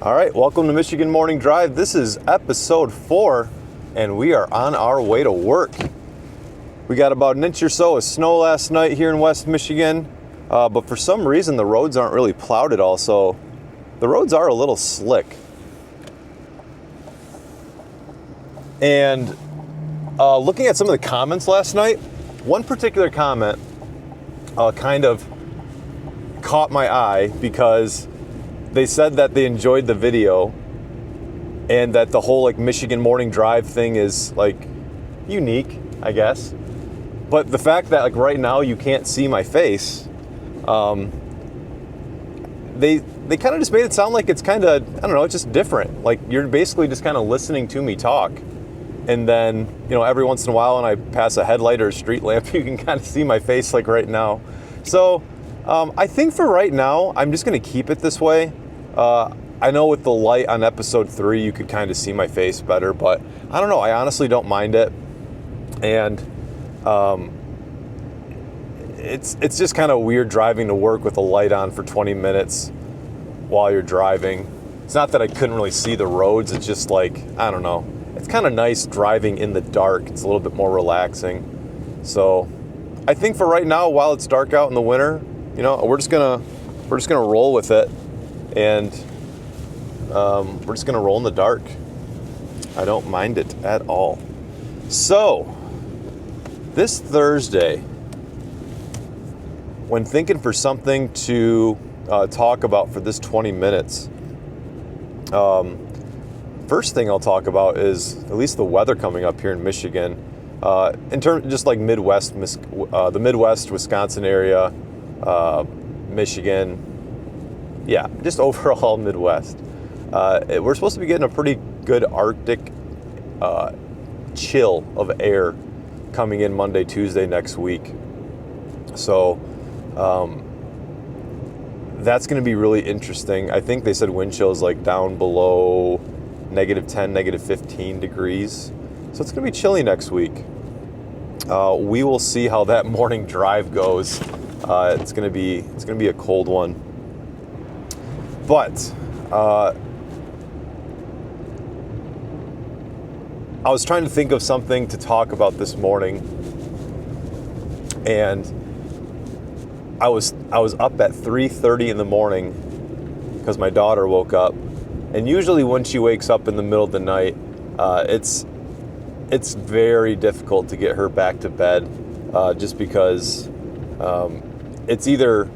All right, welcome to Michigan Morning Drive. This is episode 4, and we are on our way to work. We got about an inch or so of snow last night here in West Michigan, but for some reason the roads aren't really plowed at all, so the roads are a little slick. And looking at some of the comments last night, one particular comment kind of caught my eye because they said that they enjoyed the video and that the whole Michigan Morning Drive thing is unique, I guess. But the fact that right now you can't see my face, they kind of just made it sound like it's kind of, I don't know, it's just different. Like you're basically just kind of listening to me talk. And then, every once in a while when I pass a headlight or a street lamp, you can kind of see my face like right now. So I think for right now, I'm just going to keep it this way. I know with the light on episode 3, you could kind of see my face better, but I don't know. I honestly don't mind it. And it's just kind of weird driving to work with a light on for 20 minutes while you're driving. It's not that I couldn't really see the roads. It's just I don't know. It's kind of nice driving in the dark. It's a little bit more relaxing. So I think for right now, while it's dark out in the winter, we're just gonna roll with it. And we're just going to roll in the dark. I don't mind it at all. So, this Thursday, when thinking for something to talk about for this 20 minutes, first thing I'll talk about is at least the weather coming up here in Michigan. In terms just Midwest, the Midwest, Wisconsin area, Michigan. Yeah, just overall Midwest. We're supposed to be getting a pretty good Arctic chill of air coming in Monday, Tuesday next week. So that's going to be really interesting. I think they said wind chills down below -10, -15 degrees. So it's going to be chilly next week. We will see how that morning drive goes. It's going to be a cold one. But I was trying to think of something to talk about this morning, and I was up at 3:30 in the morning because my daughter woke up. And usually when she wakes up in the middle of the night, it's very difficult to get her back to bed, just because it's either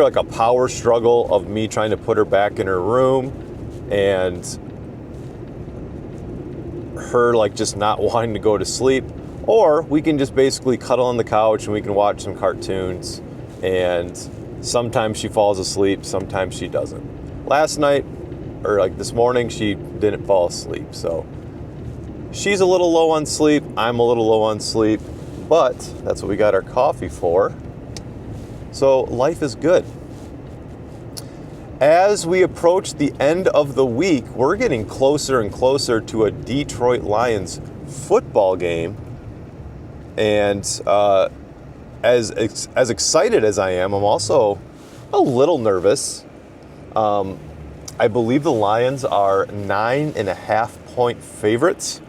a power struggle of me trying to put her back in her room and her just not wanting to go to sleep, or we can just basically cuddle on the couch and we can watch some cartoons, and sometimes she falls asleep, sometimes she doesn't. Last night, or this morning, she didn't fall asleep, so she's a little low on sleep, I'm a little low on sleep, but that's what we got our coffee for. So life is good. As we approach the end of the week, we're getting closer and closer to a Detroit Lions football game. And as excited as I am, I'm also a little nervous. I believe the Lions are 9.5-point favorites.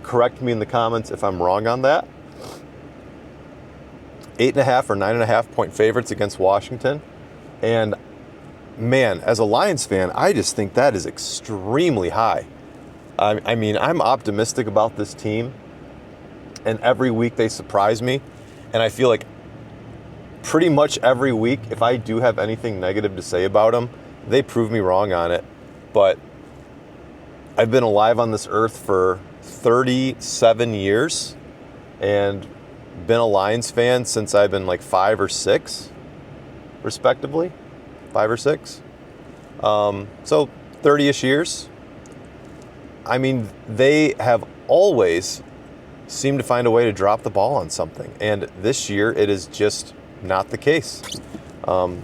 Correct me in the comments if I'm wrong on that. 8.5 or 9.5-point favorites against Washington. And man, as a Lions fan, I just think that is extremely high. I mean, I'm optimistic about this team, and every week they surprise me. And I feel like pretty much every week, if I do have anything negative to say about them, they prove me wrong on it. But I've been alive on this earth for 37 years, and been a Lions fan since I've been 5 or 6, respectively. 5 or 6. So 30-ish years. I mean, they have always seemed to find a way to drop the ball on something. And this year, it is just not the case.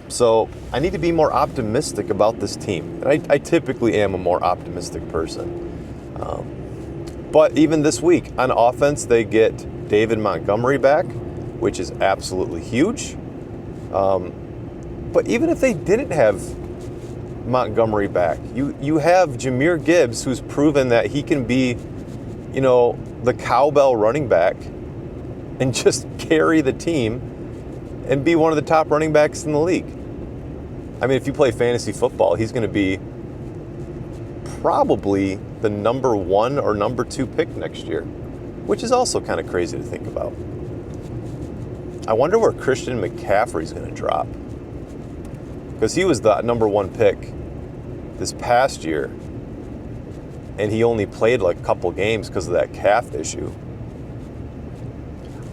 So I need to be more optimistic about this team. And I typically am a more optimistic person. But even this week, on offense, they get David Montgomery back, which is absolutely huge. But even if they didn't have Montgomery back. You have Jahmyr Gibbs, who's proven that he can be, the cowbell running back and just carry the team and be one of the top running backs in the league. I mean, if you play fantasy football, he's going to be probably the number 1 or number 2 pick next year, which is also kind of crazy to think about. I wonder where Christian McCaffrey's going to drop, because he was the number 1 pick this past year, and he only played like a couple games because of that calf issue.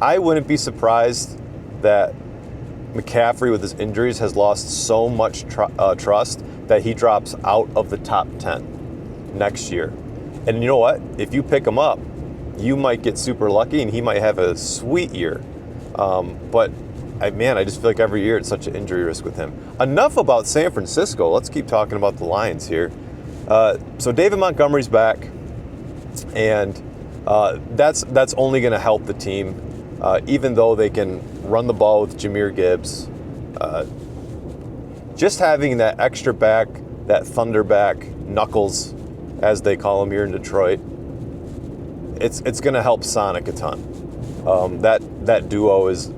I wouldn't be surprised that McCaffrey, with his injuries, has lost so much trust that he drops out of the top 10 next year. And you know what? If you pick him up, you might get super lucky and he might have a sweet year. But I just feel like every year it's such an injury risk with him. Enough about San Francisco. Let's keep talking about the Lions here. So David Montgomery's back, and that's only going to help the team. Even though they can run the ball with Jahmyr Gibbs, just having that extra back, that thunder back, Knuckles, as they call him here in Detroit, it's going to help Sonic a ton. That duo is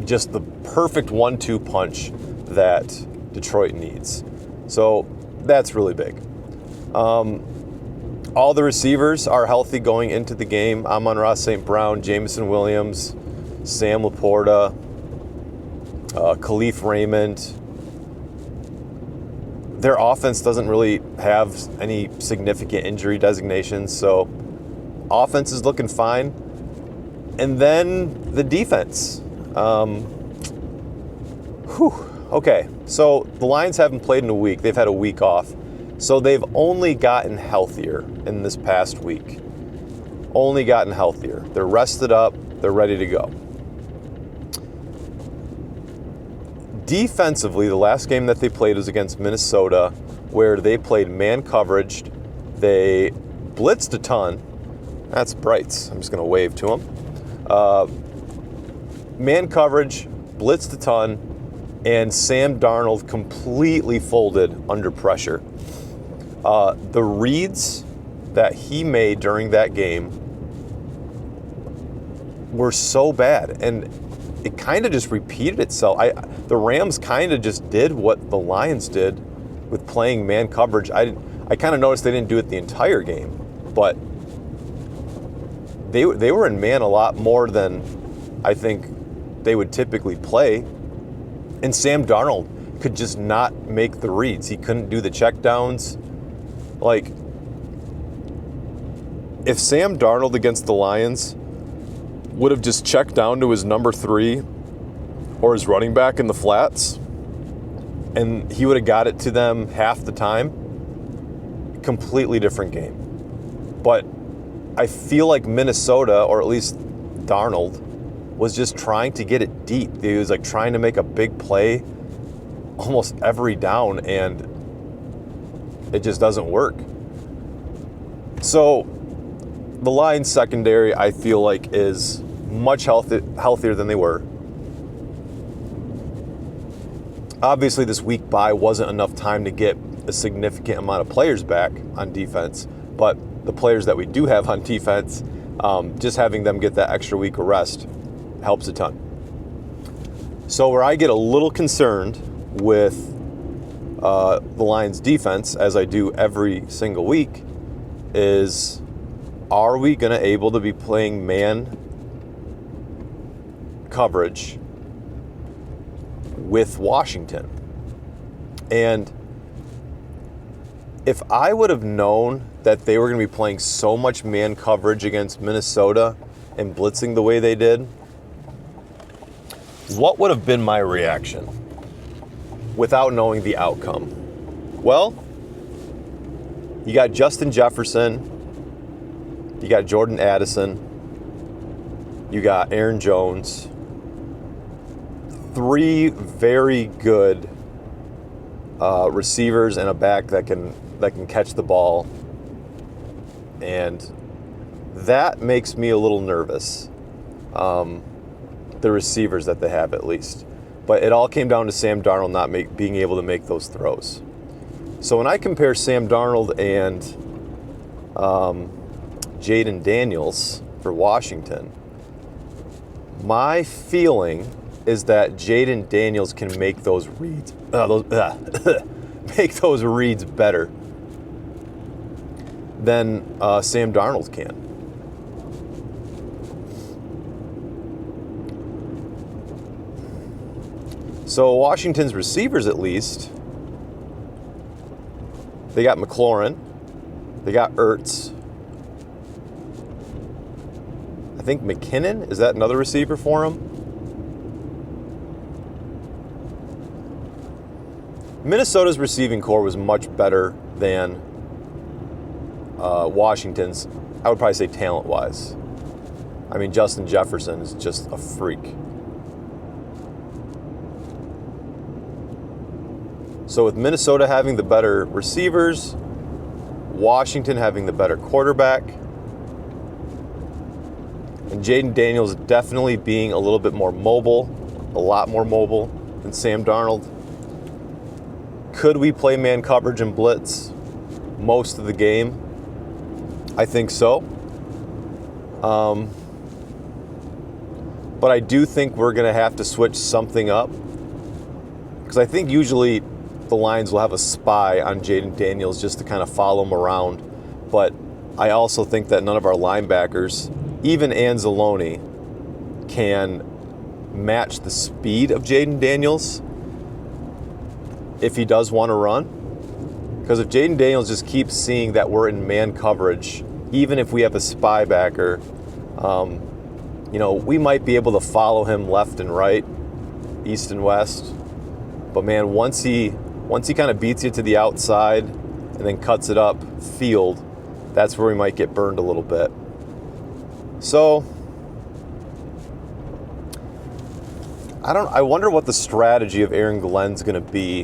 just the perfect 1-2 punch that Detroit needs. So that's really big. All the receivers are healthy going into the game. Amon-Ra St. Brown, Jameson Williams, Sam Laporta, Khalif Raymond. Their offense doesn't really have any significant injury designations, so offense is looking fine. And then the defense. Okay, so the Lions haven't played in a week. They've had a week off. So they've only gotten healthier in this past week. Only gotten healthier. They're rested up. They're ready to go. Defensively, the last game that they played was against Minnesota, where they played man coverage. They blitzed a ton. That's Brights. I'm just going to wave to him. Man coverage, blitzed a ton, and Sam Darnold completely folded under pressure. The reads that he made during that game were so bad, and it kind of just repeated itself. The Rams kind of just did what the Lions did with playing man coverage. I kind of noticed they didn't do it the entire game, but they were in man a lot more than I think they would typically play. And Sam Darnold could just not make the reads. He couldn't do the checkdowns. Like, if Sam Darnold against the Lions would have just checked down to his number 3 or his running back in the flats, and he would have got it to them half the time, completely different game. But I feel like Minnesota, or at least Darnold, was just trying to get it deep. He was like trying to make a big play almost every down, and it just doesn't work. So the Lions secondary, I feel like, is much healthier than they were. Obviously, this week bye wasn't enough time to get a significant amount of players back on defense, but the players that we do have on defense, just having them get that extra week of rest helps a ton. So where I get a little concerned with the Lions defense, as I do every single week, is, are we going to able to be playing man coverage with Washington? And if I would have known that they were going to be playing so much man coverage against Minnesota and blitzing the way they did, what would have been my reaction without knowing the outcome? Well, you got Justin Jefferson, you got Jordan Addison, you got Aaron Jones, 3 very good receivers and a back that can catch the ball, and that makes me a little nervous. The receivers that they have, at least. But it all came down to Sam Darnold not being able to make those throws. So when I compare Sam Darnold and Jaden Daniels for Washington, my feeling is that Jaden Daniels can make those reads make those reads better than Sam Darnold can. So Washington's receivers, at least, they got McLaurin, they got Ertz. I think McKinnon, is that another receiver for him? Minnesota's receiving core was much better than Washington's, I would probably say talent-wise. I mean, Justin Jefferson is just a freak. So with Minnesota having the better receivers, Washington having the better quarterback, and Jaden Daniels definitely being a little bit more mobile, a lot more mobile than Sam Darnold. Could we play man coverage and blitz most of the game? I think so. But I do think we're going to have to switch something up, because I think usually the Lions will have a spy on Jaden Daniels just to kind of follow him around. But I also think that none of our linebackers, even Anzalone, can match the speed of Jaden Daniels if he does want to run. Because if Jaden Daniels just keeps seeing that we're in man coverage, even if we have a spy backer, we might be able to follow him left and right, east and west. But man, once he kind of beats you to the outside and then cuts it up field, that's where we might get burned a little bit. So I wonder what the strategy of Aaron Glenn's going to be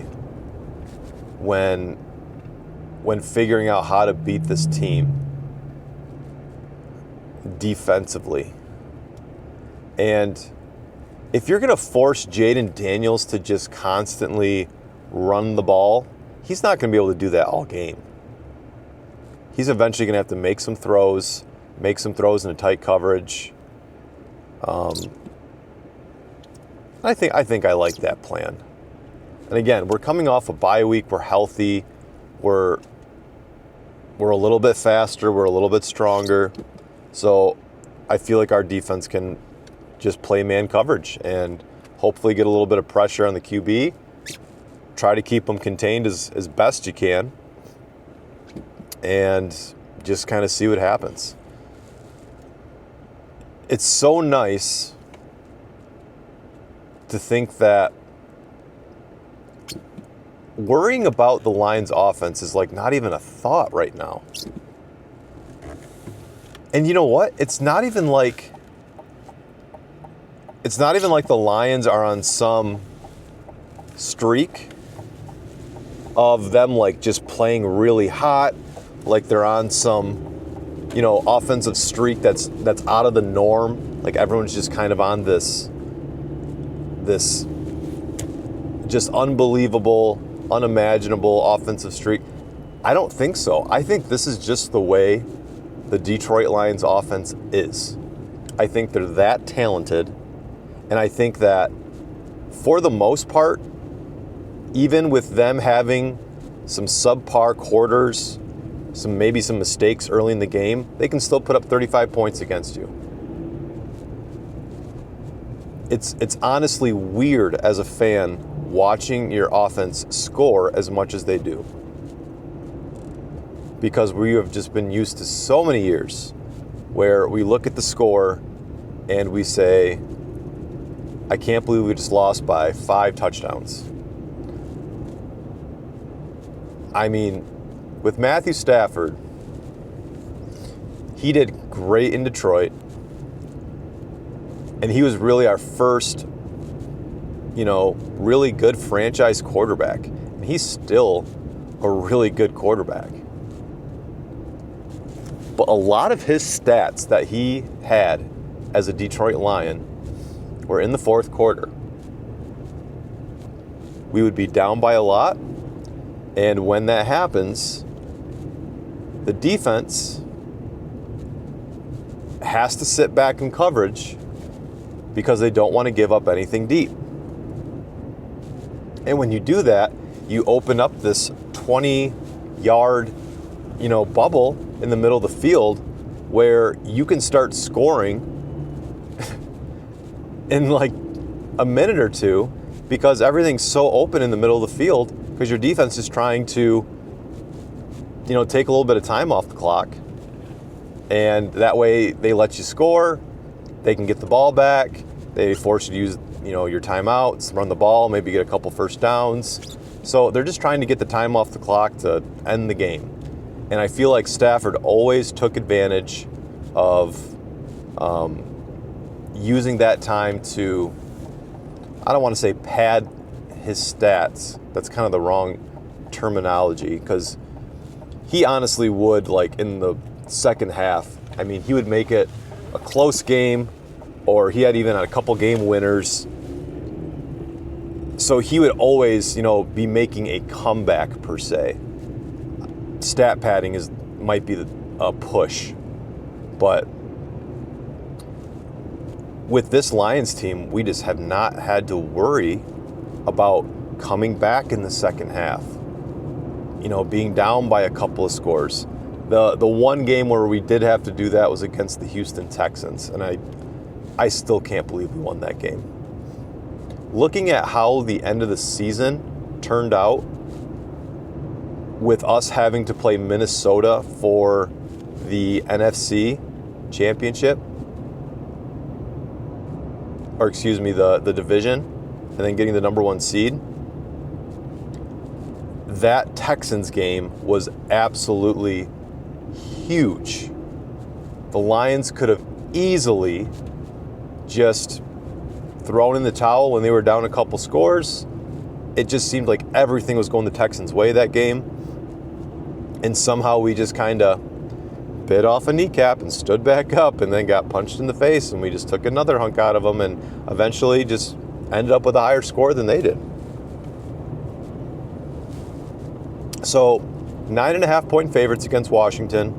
when figuring out how to beat this team defensively. And if you're going to force Jaden Daniels to just constantly run the ball, he's not going to be able to do that all game. He's eventually going to have to make some throws in a tight coverage. I think I like that plan. And again, we're coming off a bye week. We're healthy. We're a little bit faster. We're a little bit stronger. So I feel like our defense can just play man coverage and hopefully get a little bit of pressure on the QB. Try to keep them contained as best you can. And just kind of see what happens. It's so nice to think that worrying about the Lions offense is like not even a thought right now. And you know what? It's not even like the Lions are on some streak of them like just playing really hot, like they're on some, offensive streak that's out of the norm. Like everyone's just kind of on this just unbelievable, unimaginable offensive streak. I don't think so. I think this is just the way the Detroit Lions offense is. I think they're that talented, and I think that for the most part, even with them having some subpar quarters, maybe some mistakes early in the game, they can still put up 35 points against you. It's honestly weird as a fan watching your offense score as much as they do. Because we have just been used to so many years where we look at the score and we say, I can't believe we just lost by 5 touchdowns. I mean, with Matthew Stafford, he did great in Detroit. And he was really our first, really good franchise quarterback. And he's still a really good quarterback. But a lot of his stats that he had as a Detroit Lion were in the fourth quarter. We would be down by a lot, And when that happens, the defense has to sit back in coverage because they don't want to give up anything deep. And when you do that, you open up this 20-yard, bubble in the middle of the field where you can start scoring in like a minute or two because everything's so open in the middle of the field because your defense is trying to, take a little bit of time off the clock. And that way they let you score, they can get the ball back, they force you to use, your timeouts, run the ball, maybe get a couple first downs. So they're just trying to get the time off the clock to end the game. And I feel like Stafford always took advantage of using that time to, I don't want to say pad his stats. That's kind of the wrong terminology because he honestly would, like in the second half, he would make it a close game, or he had even a couple game winners. So he would always, be making a comeback per se. Stat padding might be a push, but with this Lions team, we just have not had to worry about coming back in the second half. Being down by a couple of scores. The one game where we did have to do that was against the Houston Texans, and I still can't believe we won that game. Looking at how the end of the season turned out, with us having to play Minnesota for the NFC Championship, or excuse me, the division, and then getting the number 1 seed, that Texans game was absolutely huge. The Lions could have easily just thrown in the towel when they were down a couple scores. It just seemed like everything was going the Texans' way that game. And somehow we just kind of bit off a kneecap and stood back up and then got punched in the face, and we just took another hunk out of them and eventually just ended up with a higher score than they did. So 9.5-point favorites against Washington,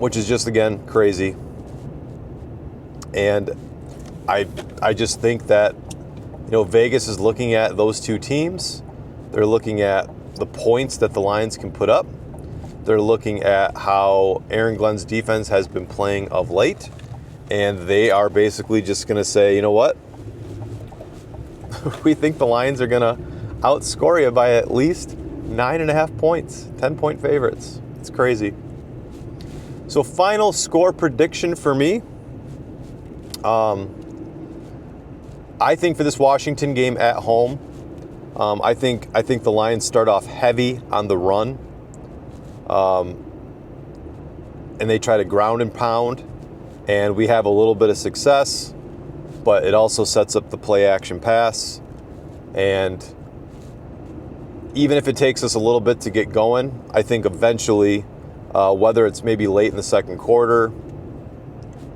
which is just, again, crazy. And I just think that, Vegas is looking at those two teams. They're looking at the points that the Lions can put up. They're looking at how Aaron Glenn's defense has been playing of late. And they are basically just going to say, you know what? We think the Lions are going to outscore you by at least 9.5 points, 10-point favorites. It's crazy. So final score prediction for me. I think for this Washington game at home, I think the Lions start off heavy on the run, and they try to ground and pound, and we have a little bit of success, but it also sets up the play action pass, and even if it takes us a little bit to get going, I think eventually, whether it's maybe late in the second quarter,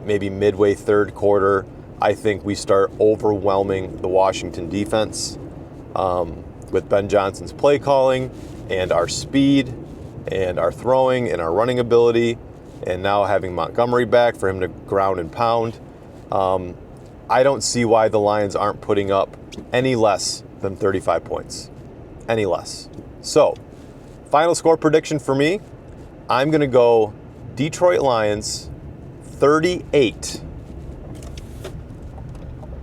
maybe midway third quarter, I think we start overwhelming the Washington defense with Ben Johnson's play calling and our speed and our throwing and our running ability, and now having Montgomery back for him to ground and pound. I don't see why the Lions aren't putting up any less than 35 points. Any less. So, final score prediction for me, I'm going to go Detroit Lions 38.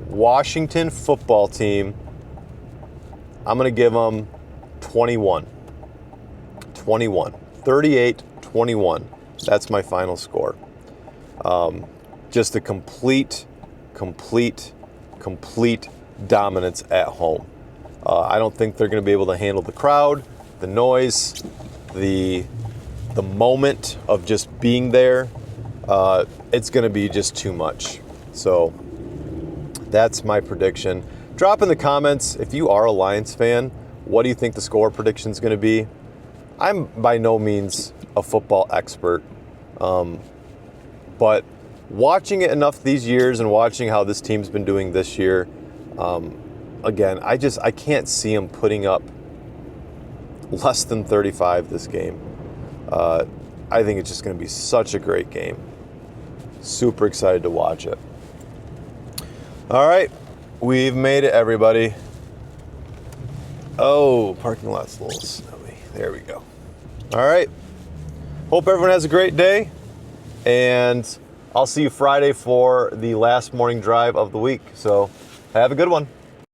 Washington football team, I'm going to give them 21. 21. 38-21. That's my final score. Just a complete dominance at home. I don't think they're going to be able to handle the crowd, the noise, the moment of just being there. It's going to be just too much. So that's my prediction. Drop in the comments if you are a Lions fan. What do you think the score prediction is going to be? I'm by no means a football expert, but watching it enough these years and watching how this team's been doing this year, again, I can't see them putting up less than 35 this game. I think it's just going to be such a great game. Super excited to watch it. All right, we've made it, everybody. Oh, parking lot's a little snowy. There we go. All right. Hope everyone has a great day, and I'll see you Friday for the last morning drive of the week. So have a good one.